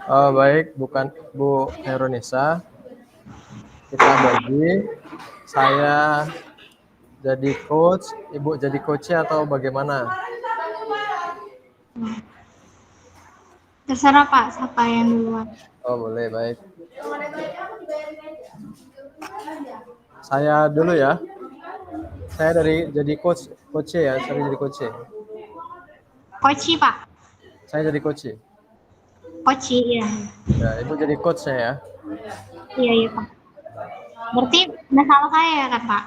Oh, baik, bukan Bu Heronisa. Kita bagi. Saya jadi coach, Ibu jadi coachnya atau bagaimana? Terserah Pak, siapa yang duluan. Oh, boleh, baik. Saya dulu ya. Saya jadi coach ya. Saya jadi coach. Koci Pak. Saya jadi coach. Koci, iya. Ya, Ibu jadi coach saya ya. Iya, iya Pak. Berarti masalah saya ya kan Pak?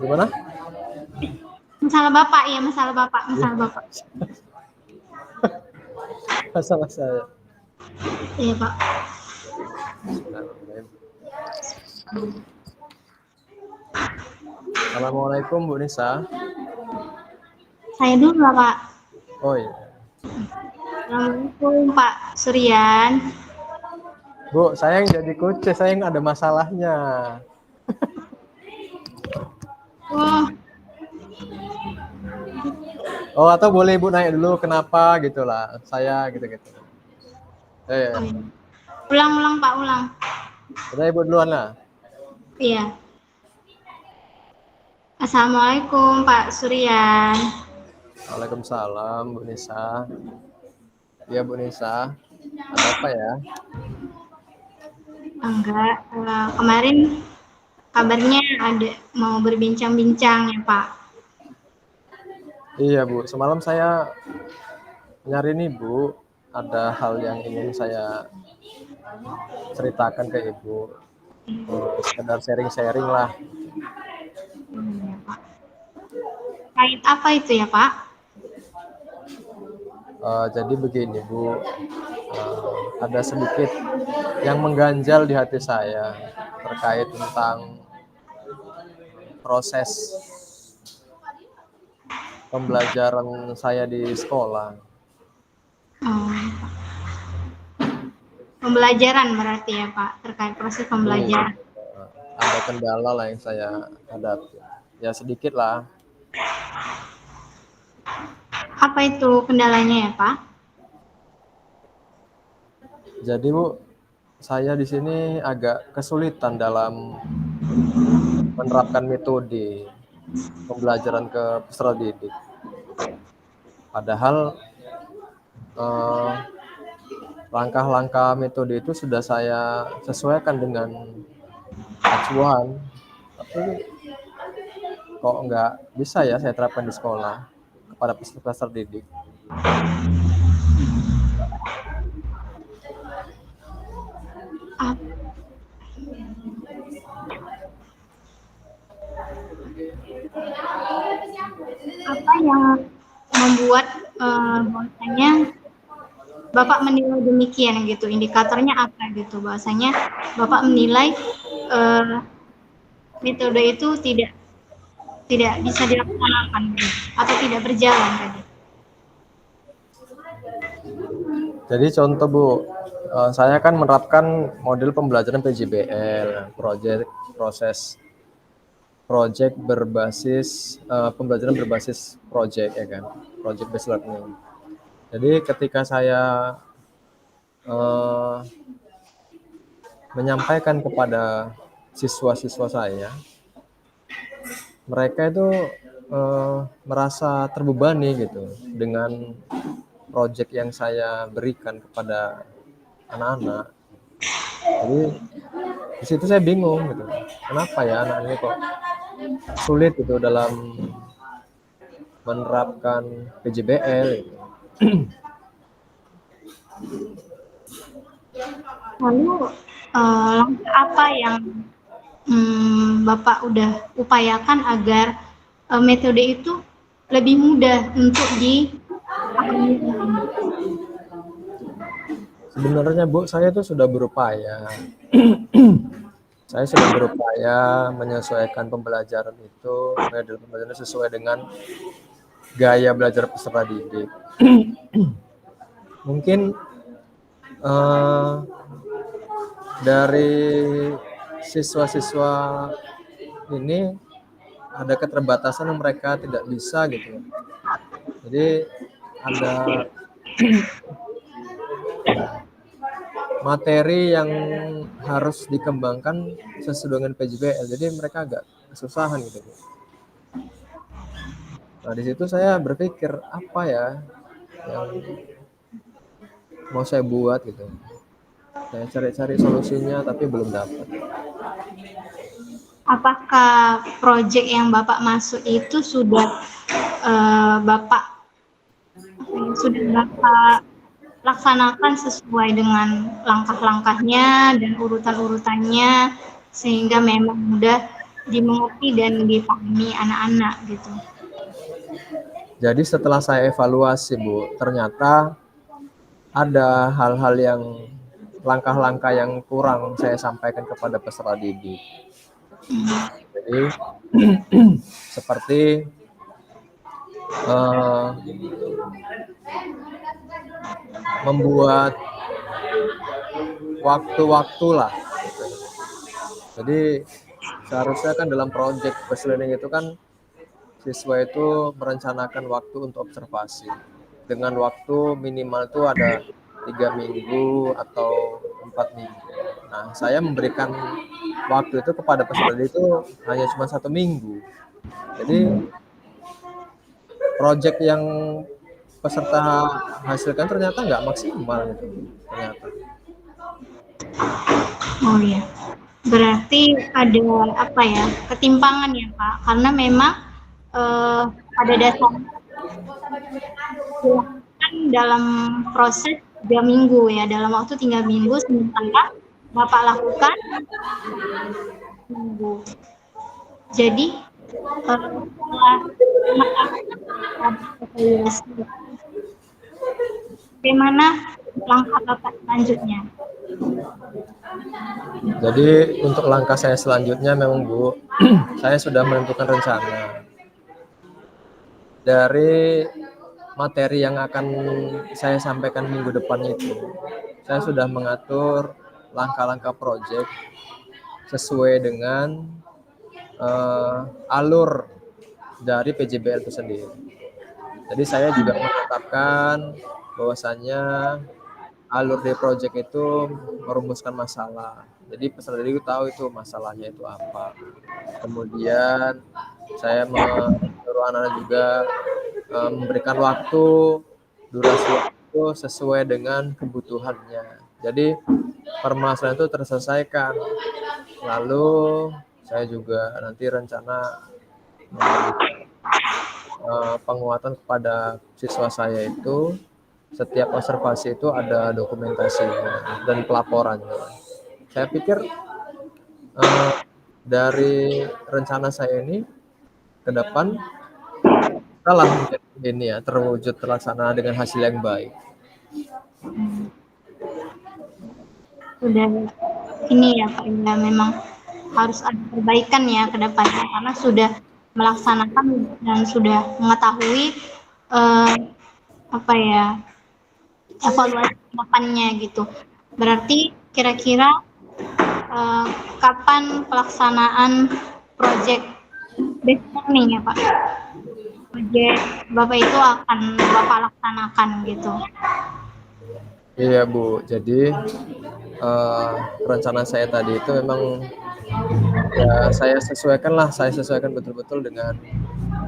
Gimana? Masalah Bapak, iya masalah Bapak, Iya, masalah Bapak. masalah saya. Iya Pak. Assalamualaikum Bu Nisa. Saya dulu lah Pak. Oh iya. Assalamualaikum Pak Suryan. Bu, saya yang jadi coach, saya yang ada masalahnya. Oh, Oh, atau boleh Ibu naik dulu kenapa gitu lah. Saya gitu-gitu. oh iya. Ulang Pak, ulang. Udah Ibu duluan lah. Iya. Assalamualaikum Pak Suryan. Waalaikumsalam Bu Nisa. Iya Bu Nisa. Ada apa ya? Enggak, kemarin kabarnya ada mau berbincang-bincang ya Pak. Iya Bu, semalam saya nyari nih Bu, ada hal yang ingin saya ceritakan ke Ibu. Sekedar sharing-sharing lah. Iya, Pak. Kait apa itu ya Pak? Jadi begini Bu, ada sedikit yang mengganjal di hati saya terkait tentang proses pembelajaran saya di sekolah. Oh, pembelajaran berarti ya Pak, terkait proses pembelajaran. Ada kendala lah yang saya hadapi. Ya sedikit lah. Apa itu kendalanya ya Pak? Jadi Bu, saya di sini agak kesulitan dalam menerapkan metode pembelajaran ke peserta didik. Padahal langkah-langkah metode itu sudah saya sesuaikan dengan acuan, tapi kok nggak bisa ya saya terapkan di sekolah kepada peserta didik. Apa yang membuat bahwasanya Bapak menilai demikian gitu? Indikatornya apa gitu? Bahwasanya Bapak menilai metode itu tidak bisa dilaksanakan gitu, atau tidak berjalan tadi. Jadi contoh Bu, saya kan menerapkan model pembelajaran PJBL, project berbasis pembelajaran berbasis project ya kan, project based learning. Jadi ketika saya menyampaikan kepada siswa-siswa saya, mereka itu merasa terbebani gitu dengan project yang saya berikan kepada anak-anak. Jadi di situ saya bingung gitu, kenapa ya anak ini kok sulit gitu dalam menerapkan PJBL gitu. Lalu langkah apa yang Bapak udah upayakan agar metode itu lebih mudah untuk dipahami? Sebenarnya Bu, saya tuh sudah berupaya. Saya sudah berupaya menyesuaikan pembelajaran itu, model pembelajaran sesuai dengan gaya belajar peserta didik. Mungkin dari siswa-siswa ini ada keterbatasan yang mereka tidak bisa gitu. Jadi ada materi yang harus dikembangkan sesuai dengan PJBL. Jadi mereka agak kesusahan gitu, Bu. Nah, di situ saya berpikir apa ya yang mau saya buat gitu. Saya cari-cari solusinya tapi belum dapat. Apakah proyek yang Bapak masuk itu sudah Bapak laksanakan sesuai dengan langkah-langkahnya dan urutan-urutannya sehingga memang mudah dimengerti dan dipahami anak-anak gitu. Jadi setelah saya evaluasi, Bu, ternyata ada hal-hal yang langkah-langkah yang kurang saya sampaikan kepada peserta didik. Jadi seperti membuat waktu-waktu lah. Jadi seharusnya kan dalam project based learning itu kan siswa itu merencanakan waktu untuk observasi dengan waktu minimal itu ada 3 minggu atau 4 minggu. Nah, saya memberikan waktu itu kepada peserta didik itu hanya cuma 1 minggu. Jadi project yang peserta hasilkan ternyata nggak maksimal gitu ternyata. Oh iya, berarti ada apa ya, ketimpangan ya Pak, karena memang pada dasarnya kan dalam proses 3 minggu ya, dalam waktu 3 minggu, sementara Bapak lakukan minggu. Jadi setelah evaluasi, bagaimana langkah Bapak selanjutnya? Jadi untuk langkah saya selanjutnya memang, Bu, saya sudah menentukan rencana. Dari materi yang akan saya sampaikan minggu depan itu, saya sudah mengatur langkah-langkah proyek sesuai dengan alur dari PJBL itu sendiri. Jadi saya juga menetapkan bahwasannya alur dari proyek itu merumuskan masalah. Jadi peserta didik tahu itu masalahnya itu apa. Kemudian saya menyuruh anak-anak juga memberikan waktu, durasi waktu sesuai dengan kebutuhannya. Jadi permasalahan itu terselesaikan. Lalu saya juga nanti rencana memberikan penguatan kepada siswa saya itu setiap observasi itu ada dokumentasinya dan pelaporannya. Saya pikir dari rencana saya ini ke depan telah ini ya terwujud terlaksana dengan hasil yang baik. Sudah ini ya Pak, ya memang harus ada perbaikan ya ke depannya karena sudah melaksanakan dan sudah mengetahui apa ya, evaluasi ke depannya gitu. Berarti kira-kira kapan pelaksanaan proyek based learning ya Pak? Proyek Bapak itu akan Bapak laksanakan gitu. Iya, Bu, jadi rencana saya tadi itu memang ya saya sesuaikan betul-betul dengan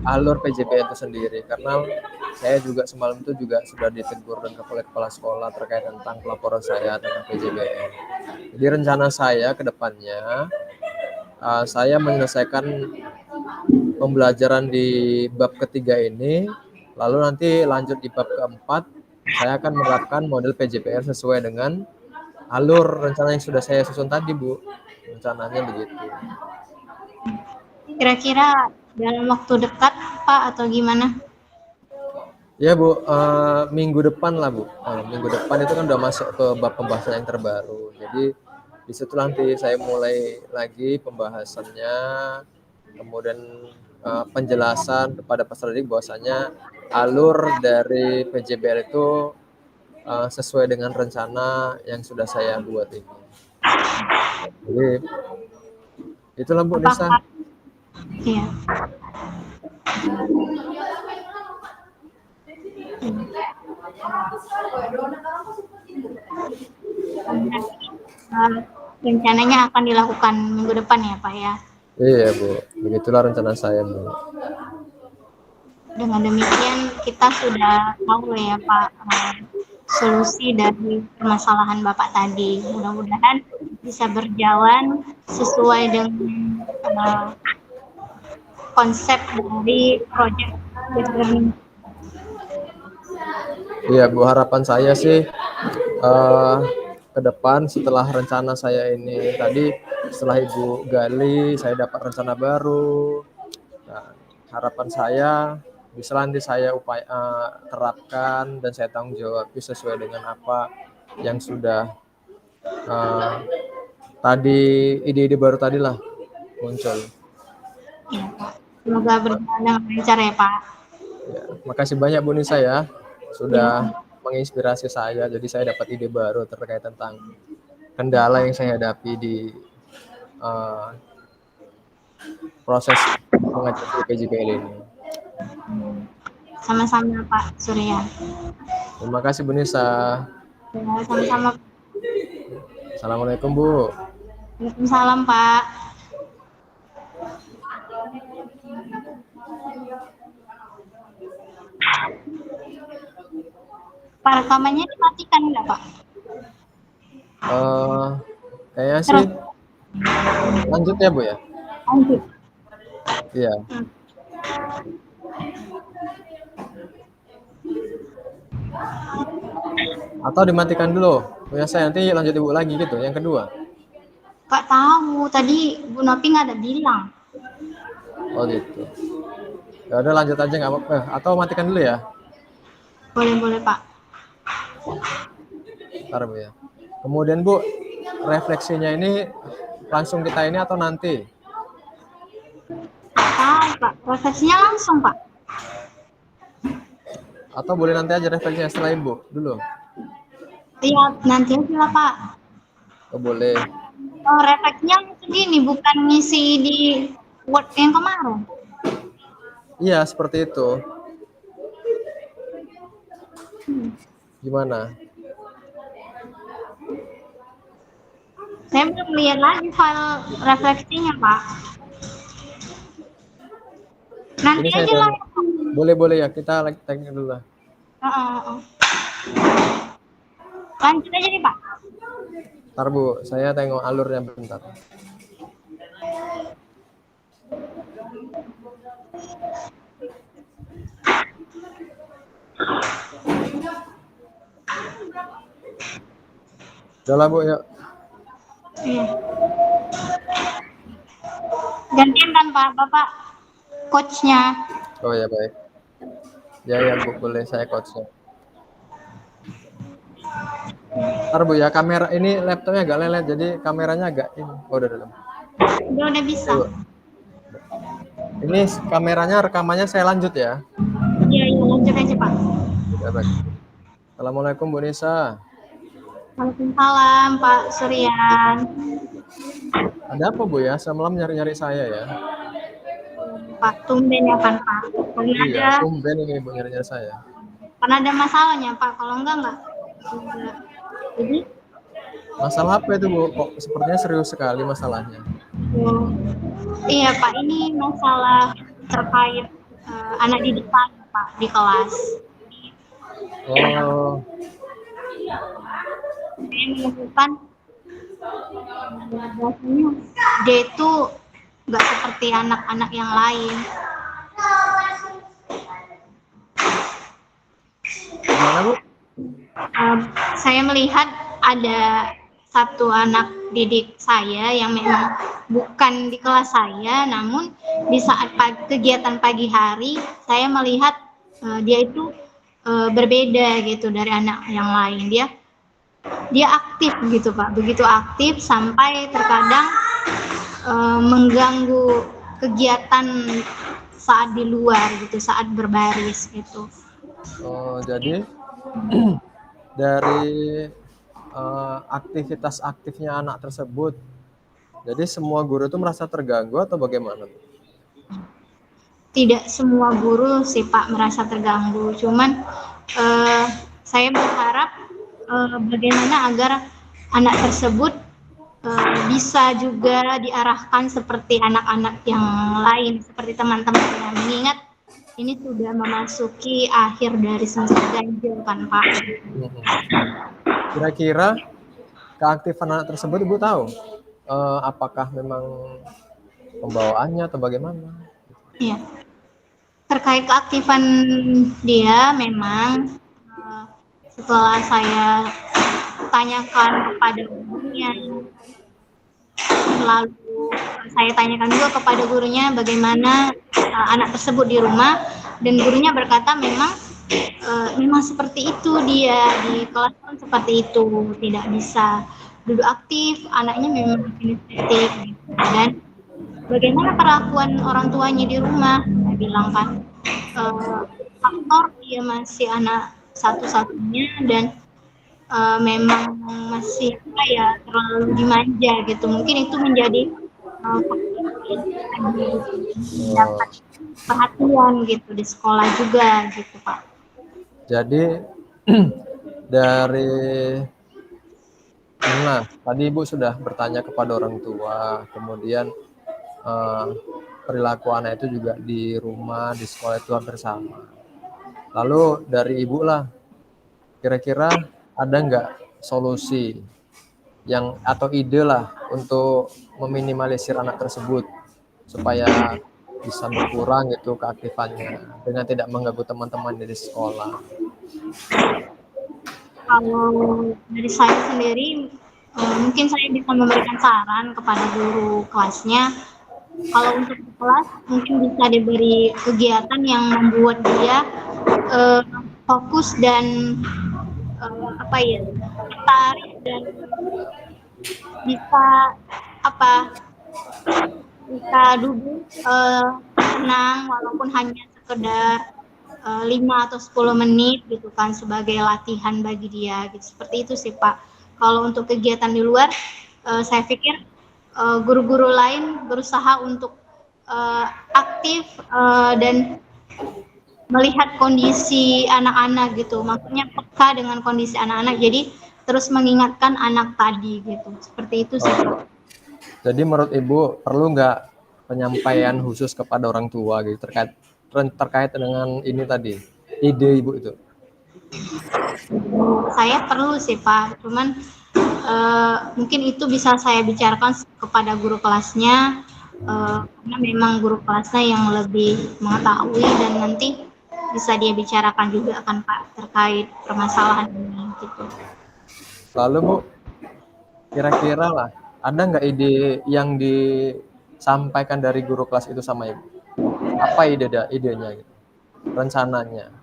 alur PJBL itu sendiri, karena saya juga semalam itu juga sudah ditegur dan oleh kepala sekolah terkait tentang pelaporan saya tentang PJBL. Jadi rencana saya ke depannya saya menyelesaikan pembelajaran di bab ketiga ini, lalu nanti lanjut di bab keempat saya akan menerapkan model PJBL sesuai dengan alur rencana yang sudah saya susun tadi, Bu. Rencananya begitu. Kira-kira dalam waktu dekat Pak atau gimana? Ya, Bu, minggu depan lah, Bu. Minggu depan itu kan udah masuk ke bab pembahasan yang terbaru. Jadi di situ nanti saya mulai lagi pembahasannya, kemudian penjelasan kepada peserta didik bahwasanya alur dari PJBL itu sesuai dengan rencana yang sudah saya buat ini. Jadi itulah, Bu Nisa. Iya. Nanti, rencananya akan dilakukan minggu depan ya Pak ya. Iya Bu, begitulah rencana saya Bu. Dengan demikian kita sudah tahu ya Pak, solusi dari permasalahan Bapak tadi. Mudah-mudahan bisa berjalan sesuai dengan konsep dari project learning. Iya Bu, harapan saya sih ke depan setelah rencana saya ini tadi, setelah Ibu gali, saya dapat rencana baru. Nah, harapan saya bisa nanti saya terapkan dan saya tanggung jawab sesuai dengan apa yang sudah tadi, ide-ide baru tadi lah muncul. Ya Pak, semoga berjalan dengan lancar ya Pak. Ya, makasih banyak Bu Nisa ya, sudah Ya, menginspirasi saya, jadi saya dapat ide baru terkait tentang kendala yang saya hadapi di proses mengajar PJBL ini. sama-sama Pak Surya. Terima kasih Bu Nisa. Ya, sama-sama. Assalamualaikum Bu. Waalaikumsalam Pak. Pak, rekamannya dimatikan nggak Pak? Kayaknya sih lanjut ya Bu ya. Lanjut. Iya. Atau dimatikan dulu. Ya saya nanti lanjut Ibu lagi gitu. Yang kedua. Kak tahu tadi Bu Nopi nggak ada bilang. Oh gitu. Ya udah lanjut aja nggak apa-apa. Atau matikan dulu ya. Boleh Pak. Ntar Bu ya. Kemudian Bu, refleksinya ini langsung kita ini atau nanti? Tahu Pak. Prosesnya langsung Pak. Atau boleh nanti aja refleksinya setelah Ibu dulu? Iya nanti aja lah Pak. Oh boleh. Oh refleksinya segini bukan ngisi di Word yang kemarin. Iya seperti itu. Gimana? Saya belum lihat lagi file refleksinya Pak. Nanti Ini saya aja lah. boleh ya, kita tanya dulu lah. Lanjut aja nih Pak. Ntar Bu, saya tengok alurnya bentar. Udah lah Bu, yuk. Iya. Gantian kan Pak, Bapak coachnya. Oh ya baik. Ya Bu, boleh saya coachnya. Ntar Bu ya, kamera ini laptopnya agak lelet, jadi kameranya agak ini. Oh udah dalam. Udah bisa. Ini kameranya, rekamannya saya lanjut ya. Iya lanjut aja Pak. Ya baik. Assalamualaikum Bu Nisa. Waalaikumsalam Pak Suryan. Ada apa Bu ya? Semalam nyari-nyari saya ya. Pak tumben ya kan Pak. Iya, tumben ini Bu nyari-nyari saya. Karena ada masalahnya Pak. Kalau enggak. Jadi masalah apa itu Bu? Kok sepertinya serius sekali masalahnya. Iya Pak, ini masalah terkait anak didik saya Pak di kelas. Oh. Saya menemukan bahwasanya dia itu nggak seperti anak-anak yang lain. Gimana Bu? Saya melihat ada satu anak didik saya yang memang bukan di kelas saya, namun di saat kegiatan pagi hari saya melihat dia itu berbeda gitu dari anak yang lain. Dia aktif gitu Pak, begitu aktif sampai terkadang mengganggu kegiatan saat di luar gitu, saat berbaris gitu. Oh jadi dari aktivitas aktifnya anak tersebut, jadi semua guru itu merasa terganggu atau bagaimana? Tidak semua guru sih Pak merasa terganggu, cuman saya berharap bagaimana agar anak tersebut bisa juga diarahkan seperti anak-anak yang lain, seperti teman-temannya, mengingat ini sudah memasuki akhir dari semester ganjil kan Pak. Kira-kira keaktifan anak tersebut Ibu tahu apakah memang pembawaannya atau bagaimana? Iya. Terkait keaktifan dia memang setelah saya tanyakan kepada gurunya, lalu saya tanyakan juga kepada gurunya bagaimana anak tersebut di rumah, dan gurunya berkata memang seperti itu, dia di kelas pun seperti itu, tidak bisa duduk aktif, anaknya memang inisiatif gitu. Dan bagaimana perlakuan orang tuanya di rumah, saya bilang kan faktor dia masih anak satu-satunya dan memang masih apa ya, terlalu dimanja gitu, mungkin itu menjadi faktor yang dapat perhatian gitu di sekolah juga gitu Pak. Jadi dari tadi Ibu sudah bertanya kepada orang tua, kemudian perilaku anak itu juga di rumah, di sekolah itu hampir sama. Lalu dari Ibu lah, kira-kira ada nggak solusi atau ide lah untuk meminimalisir anak tersebut supaya bisa berkurang gitu keaktifannya dengan tidak mengganggu teman-teman di sekolah? Kalau dari saya sendiri, mungkin saya bisa memberikan saran kepada guru kelasnya. Kalau untuk kelas, mungkin bisa diberi kegiatan yang membuat dia fokus dan tertarik dan bisa bisa duduk tenang walaupun hanya sekedar 5 atau 10 menit gitu kan, sebagai latihan bagi dia gitu. Seperti itu sih Pak. Kalau untuk kegiatan di luar, saya pikir guru-guru lain berusaha untuk aktif dan melihat kondisi anak-anak gitu, maksudnya peka dengan kondisi anak-anak, jadi terus mengingatkan anak tadi gitu. Seperti itu sih Pak. Jadi menurut Ibu perlu nggak penyampaian khusus kepada orang tua gitu terkait dengan ini tadi, ide Ibu itu? Saya perlu sih Pak, cuman mungkin itu bisa saya bicarakan kepada guru kelasnya, karena memang guru kelasnya yang lebih mengetahui dan nanti bisa dia bicarakan juga kan Pak terkait permasalahan ini gitu. Lalu Bu, kira-kira lah ada nggak ide yang disampaikan dari guru kelas itu sama Ibu? Apa idenya gitu, rencananya?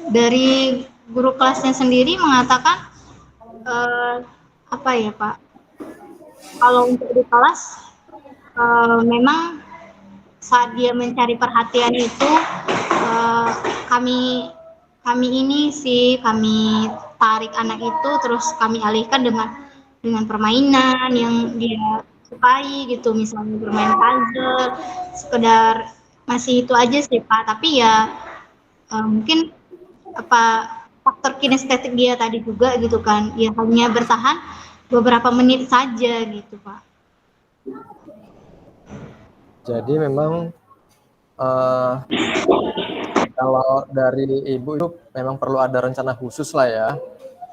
Dari guru kelasnya sendiri mengatakan apa ya Pak, kalau untuk di kelas memang saat dia mencari perhatian itu kami tarik anak itu terus kami alihkan dengan permainan yang dia sukai gitu, misalnya bermain puzzle, sekedar masih itu aja sih Pak. Tapi ya mungkin faktor kinestetik dia tadi juga gitu kan, ya hanya bertahan beberapa menit saja gitu Pak. Jadi memang kalau dari Ibu itu memang perlu ada rencana khusus lah ya,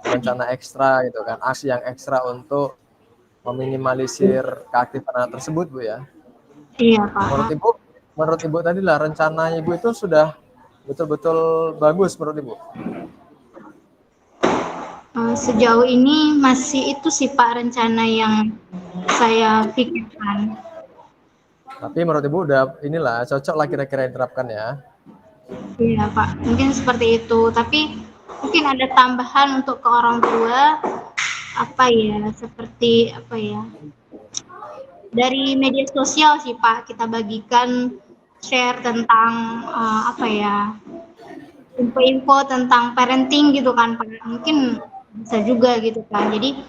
rencana ekstra gitu kan, aksi yang ekstra untuk meminimalisir keaktifan anak tersebut Bu ya. Iya Pak. Menurut Ibu tadi lah rencana Ibu itu sudah betul-betul bagus menurut Ibu? Sejauh ini masih itu sih Pak rencana yang saya pikirkan. Tapi menurut Ibu udah inilah cocok lah kira-kira diterapkan ya? Iya Pak, mungkin seperti itu. Tapi mungkin ada tambahan untuk ke orang tua, seperti dari media sosial sih Pak, kita bagikan share tentang info-info tentang parenting gitu kan Pak. Mungkin bisa juga gitu kan. Jadi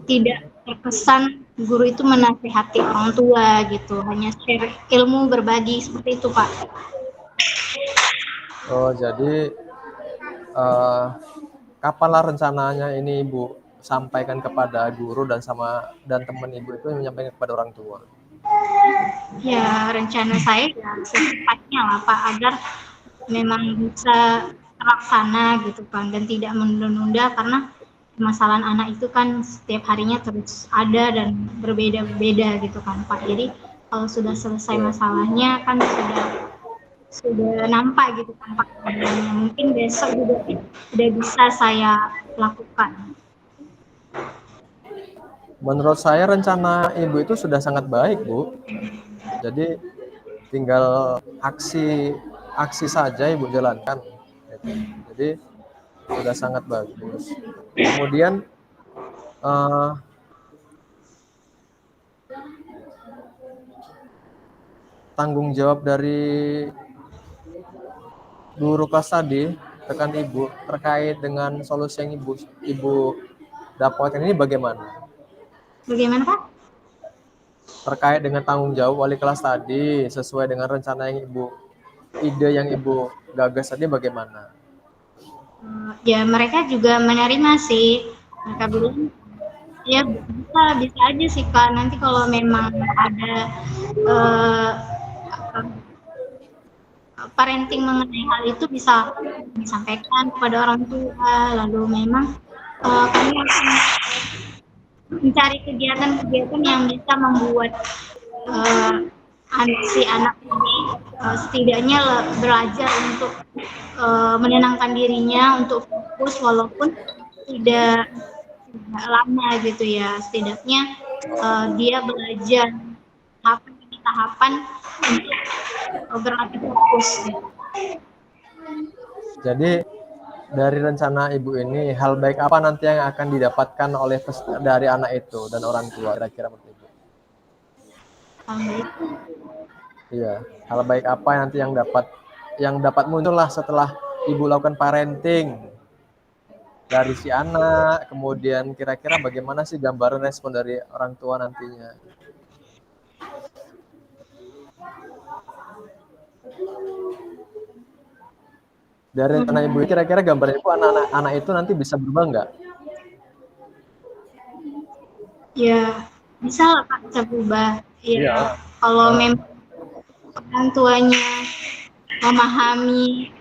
tidak terkesan guru itu menasihati orang tua gitu, hanya share ilmu, berbagi, seperti itu Pak. Oh, jadi kapan lah rencananya ini Ibu sampaikan kepada guru dan teman ibu itu menyampaikan kepada orang tua? Ya, rencana saya ya secepatnya lah Pak, agar memang bisa terlaksana gitu kan, dan tidak menunda-nunda, karena permasalahan anak itu kan setiap harinya terus ada dan berbeda-beda gitu kan Pak. Jadi kalau sudah selesai Iya. masalahnya kan sudah nampak gitu kan Pak, dan mungkin besok juga sudah bisa saya lakukan. Menurut saya rencana ibu itu sudah sangat baik, Bu. Jadi tinggal aksi saja ibu jalankan. Gitu. Jadi sudah sangat bagus. Kemudian eh, tanggung jawab dari guru kelas tadi rekan ibu terkait dengan solusi yang ibu dapatkan ini bagaimana? Bagaimana Pak? Terkait dengan tanggung jawab wali kelas tadi sesuai dengan rencana yang ide yang ibu gagas tadi bagaimana? Ya mereka juga menerima sih. Mereka bilang ya bisa aja sih Kak. Nanti kalau memang ada eh, apa, parenting mengenai hal itu bisa disampaikan kepada orang tua. Lalu memang kami akan mencari kegiatan-kegiatan yang bisa membuat uh, si anak ini setidaknya belajar untuk menenangkan dirinya, untuk fokus walaupun tidak lama gitu ya. Setidaknya dia belajar tahapan demi tahapan untuk berlatih fokus gitu. Jadi dari rencana ibu ini hal baik apa nanti yang akan didapatkan dari anak itu dan orang tua kira-kira seperti itu? Iya, hal baik apa nanti yang dapat muncul lah setelah ibu lakukan parenting dari si anak, kemudian kira-kira bagaimana sih gambaran respon dari orang tua nantinya? Dari rencana ibu kira-kira gambaran ibu anak itu nanti bisa berubah nggak? Ya bisa lah Pak, bisa berubah. Ya, Iya. kalau memang orang tuanya memahami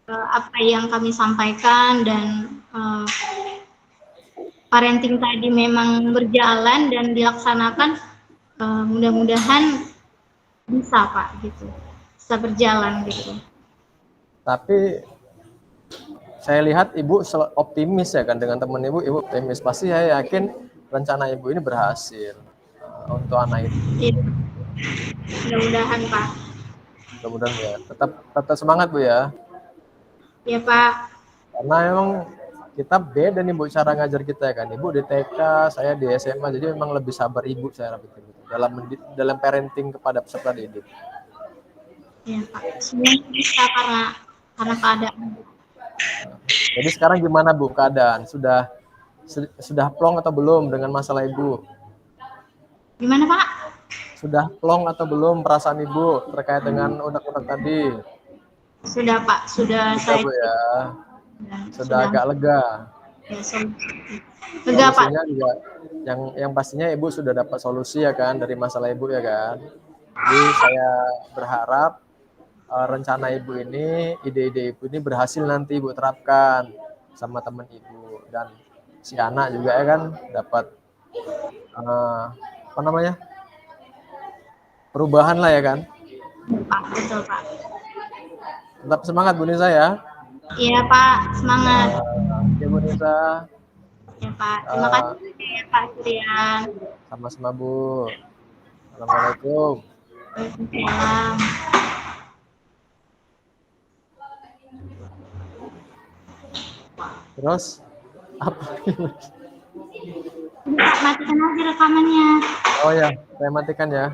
apa yang kami sampaikan dan parenting tadi memang berjalan dan dilaksanakan, mudah-mudahan bisa Pak gitu, bisa berjalan gitu. Tapi saya lihat ibu optimis ya kan dengan teman ibu optimis, pasti saya yakin rencana ibu ini berhasil untuk anak itu. Iya. Mudah-mudahan Pak. Mudah-mudahan ya. Tetap semangat Bu ya. Ya Pak. Karena emang kita beda nih Bu cara ngajar kita ya kan. Ibu di TK, saya di SMA, jadi memang lebih sabar ibu saya pikir gitu. Dalam parenting kepada peserta didik. Ya Pak. Semuanya bisa karena keadaan. Jadi sekarang gimana Bu keadaan? Sudah plong atau belum dengan masalah ibu? Gimana Pak? Sudah plong atau belum perasaan ibu terkait dengan unek-unek tadi? Sudah Pak, sudah saya. Bu ya. Sudah agak lega. Ya, lega Pak. Juga yang pastinya ibu sudah dapat solusi ya kan dari masalah ibu ya kan. Jadi saya berharap rencana ibu ini, ide-ide ibu ini berhasil nanti ibu terapkan sama teman ibu, dan si anak juga ya kan dapat apa namanya, perubahan lah ya kan. Pak, betul Pak. Tetap semangat Bu Nisa ya. Iya Pak, semangat. Ya Bu Nisa. Ya Pak, terima kasih ya Pak Suryan. Sama-sama Bu. Assalamualaikum. Waalaikumsalam. Terus apa? Matikan aja rekamannya. Oh ya, saya matikan ya.